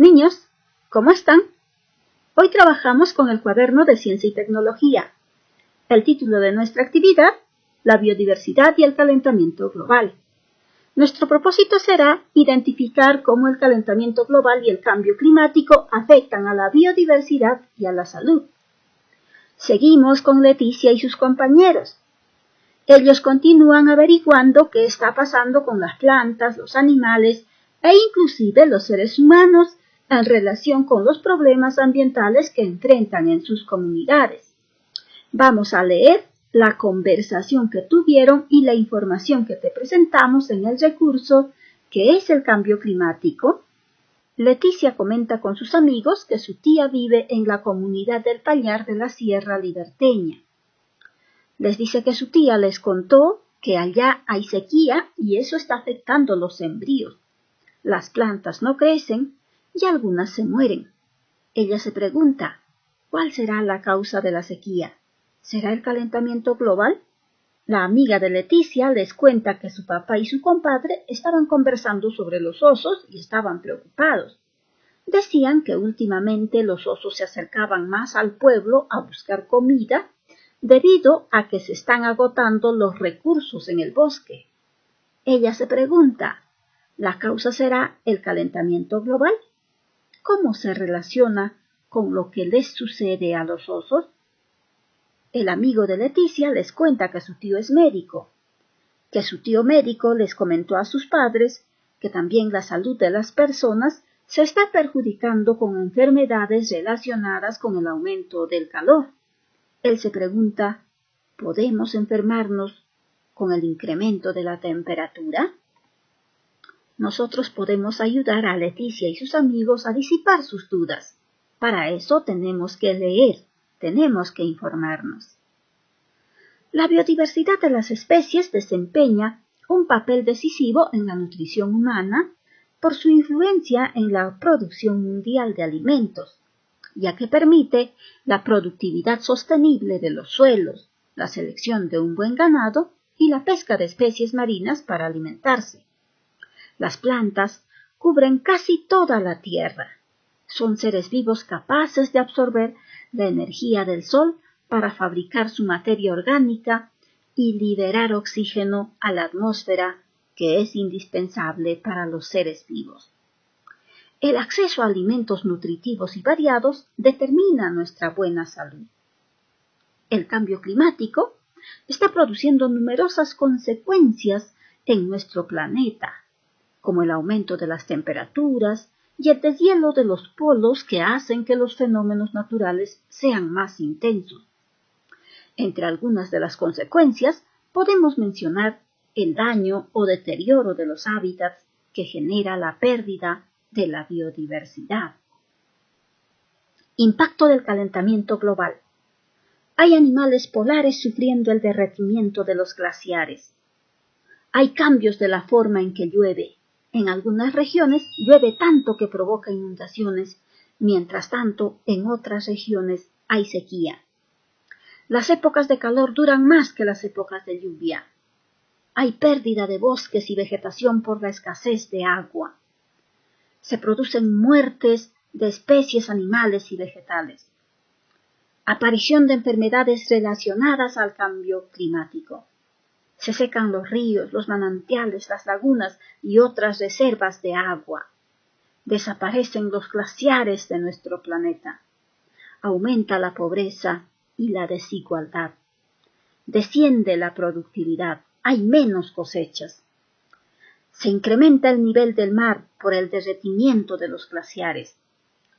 Niños, ¿cómo están? Hoy trabajamos con el cuaderno de Ciencia y Tecnología. El título de nuestra actividad, la biodiversidad y el calentamiento global. Nuestro propósito será identificar cómo el calentamiento global y el cambio climático afectan a la biodiversidad y a la salud. Seguimos con Leticia y sus compañeros. Ellos continúan averiguando qué está pasando con las plantas, los animales e inclusive los seres humanos en relación con los problemas ambientales que enfrentan en sus comunidades. Vamos a leer la conversación que tuvieron y la información que te presentamos en el recurso ¿Qué es el cambio climático? Leticia comenta con sus amigos que su tía vive en la comunidad del Pallar de la Sierra Liberteña. Les dice que su tía les contó que allá hay sequía y eso está afectando los sembríos. Las plantas no crecen y algunas se mueren. Ella se pregunta, ¿cuál será la causa de la sequía? ¿Será el calentamiento global? La amiga de Leticia les cuenta que su papá y su compadre estaban conversando sobre los osos y estaban preocupados. Decían que últimamente los osos se acercaban más al pueblo a buscar comida debido a que se están agotando los recursos en el bosque. Ella se pregunta, ¿la causa será el calentamiento global? ¿Cómo se relaciona con lo que les sucede a los osos? El amigo de Leticia les cuenta que su tío es médico, que su tío médico les comentó a sus padres que también la salud de las personas se está perjudicando con enfermedades relacionadas con el aumento del calor. Él se pregunta, ¿podemos enfermarnos con el incremento de la temperatura? Nosotros podemos ayudar a Leticia y sus amigos a disipar sus dudas. Para eso tenemos que leer, tenemos que informarnos. La biodiversidad de las especies desempeña un papel decisivo en la nutrición humana por su influencia en la producción mundial de alimentos, ya que permite la productividad sostenible de los suelos, la selección de un buen ganado y la pesca de especies marinas para alimentarse. Las plantas cubren casi toda la tierra. Son seres vivos capaces de absorber la energía del sol para fabricar su materia orgánica y liberar oxígeno a la atmósfera, que es indispensable para los seres vivos. El acceso a alimentos nutritivos y variados determina nuestra buena salud. El cambio climático está produciendo numerosas consecuencias en nuestro planeta, como el aumento de las temperaturas y el deshielo de los polos que hacen que los fenómenos naturales sean más intensos. Entre algunas de las consecuencias podemos mencionar el daño o deterioro de los hábitats que genera la pérdida de la biodiversidad. Impacto del calentamiento global. Hay animales polares sufriendo el derretimiento de los glaciares. Hay cambios de la forma en que llueve. En algunas regiones llueve tanto que provoca inundaciones, mientras tanto en otras regiones hay sequía. Las épocas de calor duran más que las épocas de lluvia. Hay pérdida de bosques y vegetación por la escasez de agua. Se producen muertes de especies animales y vegetales. Aparición de enfermedades relacionadas al cambio climático. Se secan los ríos, los manantiales, las lagunas y otras reservas de agua. Desaparecen los glaciares de nuestro planeta. Aumenta la pobreza y la desigualdad. Desciende la productividad. Hay menos cosechas. Se incrementa el nivel del mar por el derretimiento de los glaciares.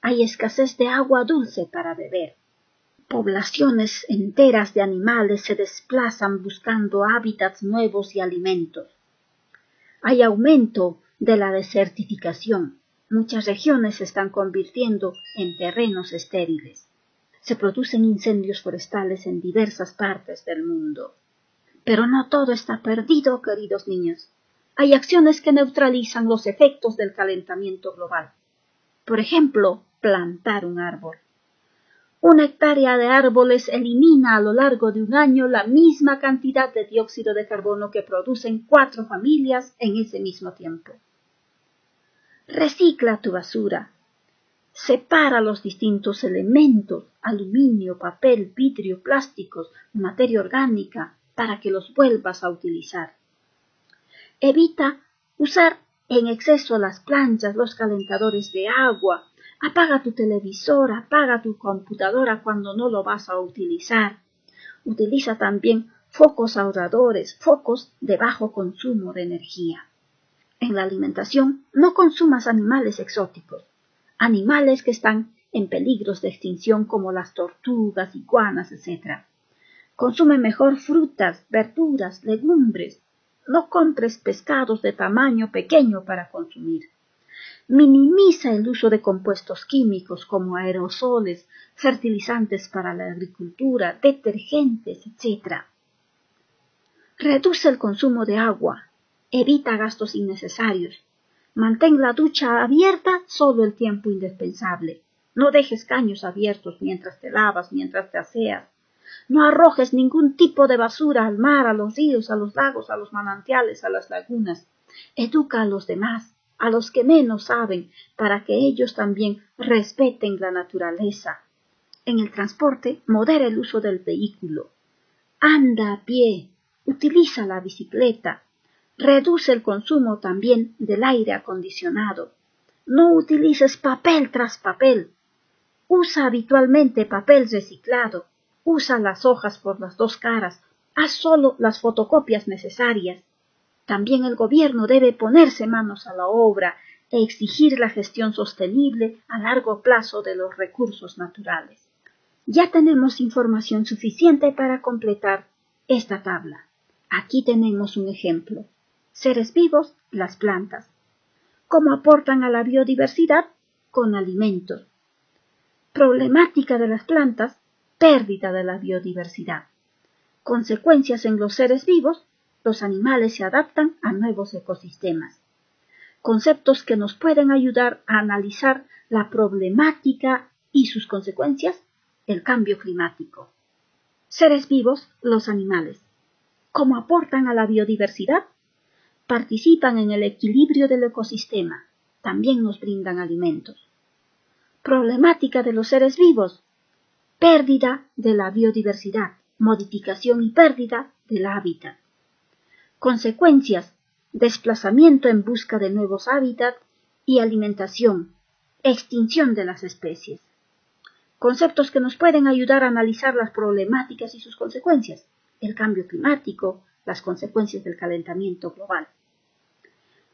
Hay escasez de agua dulce para beber. Poblaciones enteras de animales se desplazan buscando hábitats nuevos y alimentos. Hay aumento de la desertificación. Muchas regiones se están convirtiendo en terrenos estériles. Se producen incendios forestales en diversas partes del mundo. Pero no todo está perdido, queridos niños. Hay acciones que neutralizan los efectos del calentamiento global. Por ejemplo, plantar un árbol. 1 hectárea de árboles elimina a lo largo de un año la misma cantidad de dióxido de carbono que producen 4 familias en ese mismo tiempo. Recicla tu basura. Separa los distintos elementos, aluminio, papel, vidrio, plásticos, materia orgánica, para que los vuelvas a utilizar. Evita usar en exceso las planchas, los calentadores de agua. Apaga tu televisor, apaga tu computadora cuando no lo vas a utilizar. Utiliza también focos ahorradores, focos de bajo consumo de energía. En la alimentación, no consumas animales exóticos, animales que están en peligros de extinción como las tortugas, iguanas, etc. Consume mejor frutas, verduras, legumbres. No compres pescados de tamaño pequeño para consumir. Minimiza el uso de compuestos químicos como aerosoles, fertilizantes para la agricultura, detergentes, etc. Reduce el consumo de agua. Evita gastos innecesarios. Mantén la ducha abierta solo el tiempo indispensable. No dejes caños abiertos mientras te lavas, mientras te aseas. No arrojes ningún tipo de basura al mar, a los ríos, a los lagos, a los manantiales, a las lagunas. Educa a los demás, a los que menos saben, para que ellos también respeten la naturaleza. En el transporte, modera el uso del vehículo. Anda a pie, utiliza la bicicleta. Reduce el consumo también del aire acondicionado. No utilices papel tras papel. Usa habitualmente papel reciclado. Usa las hojas por las dos caras. Haz solo las fotocopias necesarias. También el gobierno debe ponerse manos a la obra e exigir la gestión sostenible a largo plazo de los recursos naturales. Ya tenemos información suficiente para completar esta tabla. Aquí tenemos un ejemplo. Seres vivos, las plantas. ¿Cómo aportan a la biodiversidad? Con alimentos. Problemática de las plantas, pérdida de la biodiversidad. Consecuencias en los seres vivos, los animales se adaptan a nuevos ecosistemas. Conceptos que nos pueden ayudar a analizar la problemática y sus consecuencias, el cambio climático. Seres vivos, los animales. ¿Cómo aportan a la biodiversidad? Participan en el equilibrio del ecosistema. También nos brindan alimentos. Problemática de los seres vivos. Pérdida de la biodiversidad, modificación y pérdida del hábitat. Consecuencias: desplazamiento en busca de nuevos hábitats y alimentación, extinción de las especies. Conceptos que nos pueden ayudar a analizar las problemáticas y sus consecuencias: el cambio climático, las consecuencias del calentamiento global.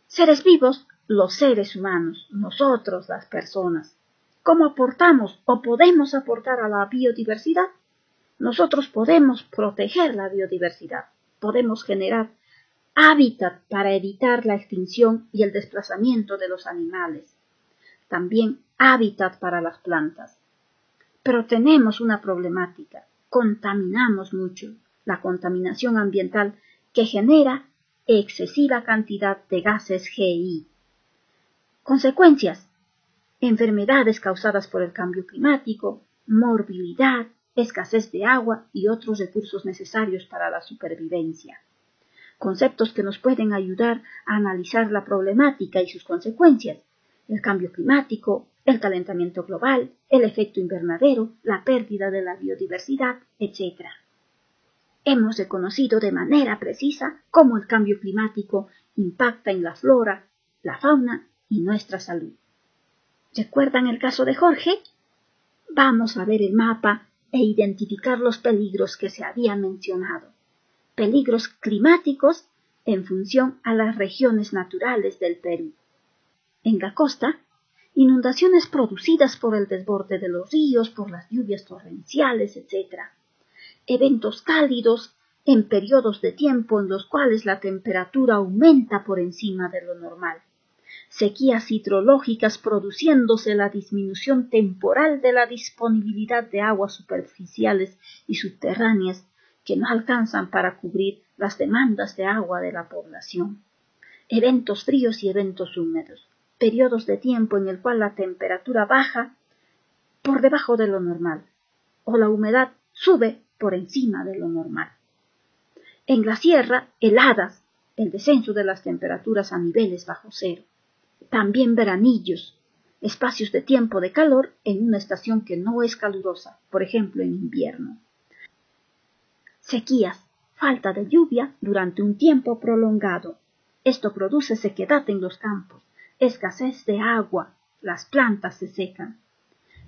Seres vivos, los seres humanos, nosotros, las personas. ¿Cómo aportamos o podemos aportar a la biodiversidad? Nosotros podemos proteger la biodiversidad, podemos generar hábitat para evitar la extinción y el desplazamiento de los animales, también hábitat para las plantas. Pero tenemos una problemática, contaminamos mucho, la contaminación ambiental que genera excesiva cantidad de gases GI. Consecuencias: enfermedades causadas por el cambio climático, morbilidad, escasez de agua y otros recursos necesarios para la supervivencia. Conceptos que nos pueden ayudar a analizar la problemática y sus consecuencias: el cambio climático, el calentamiento global, el efecto invernadero, la pérdida de la biodiversidad, etc. Hemos reconocido de manera precisa cómo el cambio climático impacta en la flora, la fauna y nuestra salud. ¿Recuerdan el caso de Jorge? Vamos a ver el mapa e identificar los peligros que se habían mencionado. Peligros climáticos en función a las regiones naturales del Perú. En la costa, inundaciones producidas por el desborde de los ríos, por las lluvias torrenciales, etc. Eventos cálidos en periodos de tiempo en los cuales la temperatura aumenta por encima de lo normal. Sequías hidrológicas produciéndose la disminución temporal de la disponibilidad de aguas superficiales y subterráneas que no alcanzan para cubrir las demandas de agua de la población. Eventos fríos y eventos húmedos. Periodos de tiempo en el cual la temperatura baja por debajo de lo normal o la humedad sube por encima de lo normal. En la sierra, heladas, el descenso de las temperaturas a niveles bajo cero. También veranillos, espacios de tiempo de calor en una estación que no es calurosa, por ejemplo en invierno. Sequías, falta de lluvia durante un tiempo prolongado. Esto produce sequedad en los campos, escasez de agua, las plantas se secan.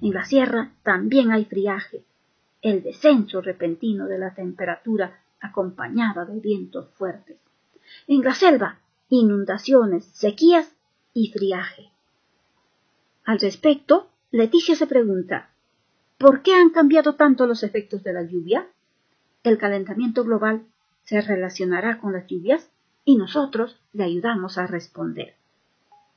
En la sierra también hay friaje, el descenso repentino de la temperatura acompañada de vientos fuertes. En la selva, inundaciones, sequías y friaje. Al respecto, Leticia se pregunta, ¿por qué han cambiado tanto los efectos de la lluvia? El calentamiento global se relacionará con las lluvias y nosotros le ayudamos a responder.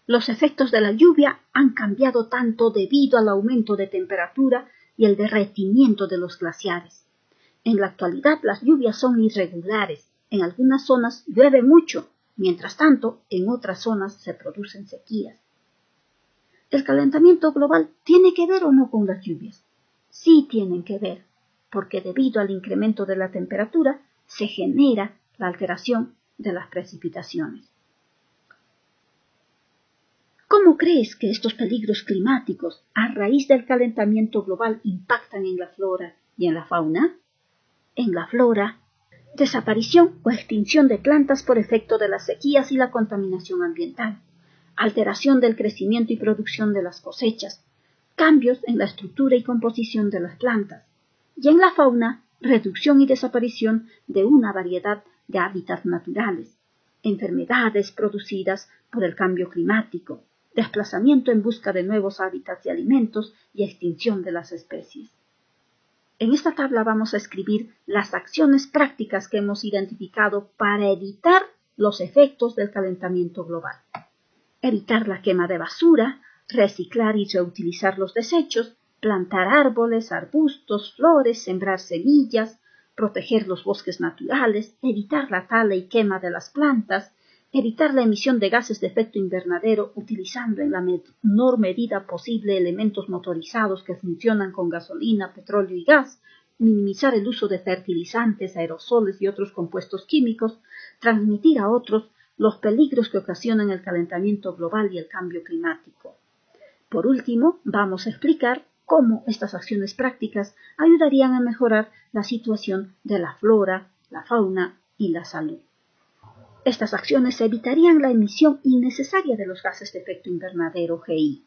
Los efectos de la lluvia han cambiado tanto debido al aumento de temperatura y el derretimiento de los glaciares. En la actualidad las lluvias son irregulares. En algunas zonas llueve mucho, mientras tanto en otras zonas se producen sequías. ¿El calentamiento global tiene que ver o no con las lluvias? Sí tienen que ver, porque debido al incremento de la temperatura se genera la alteración de las precipitaciones. ¿Cómo crees que estos peligros climáticos a raíz del calentamiento global impactan en la flora y en la fauna? En la flora, desaparición o extinción de plantas por efecto de las sequías y la contaminación ambiental, alteración del crecimiento y producción de las cosechas, cambios en la estructura y composición de las plantas, y en la fauna, reducción y desaparición de una variedad de hábitats naturales, enfermedades producidas por el cambio climático, desplazamiento en busca de nuevos hábitats y alimentos y extinción de las especies. En esta tabla vamos a escribir las acciones prácticas que hemos identificado para evitar los efectos del calentamiento global. Evitar la quema de basura, reciclar y reutilizar los desechos, plantar árboles, arbustos, flores, sembrar semillas, proteger los bosques naturales, evitar la tala y quema de las plantas, evitar la emisión de gases de efecto invernadero utilizando en la menor medida posible elementos motorizados que funcionan con gasolina, petróleo y gas, minimizar el uso de fertilizantes, aerosoles y otros compuestos químicos, transmitir a otros los peligros que ocasionan el calentamiento global y el cambio climático. Por último, vamos a explicar cómo estas acciones prácticas ayudarían a mejorar la situación de la flora, la fauna y la salud. Estas acciones evitarían la emisión innecesaria de los gases de efecto invernadero GI.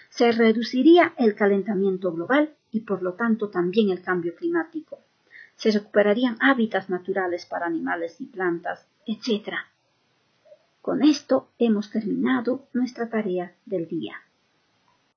Se reduciría el calentamiento global y por lo tanto también el cambio climático. Se recuperarían hábitats naturales para animales y plantas, etc. Con esto hemos terminado nuestra tarea del día.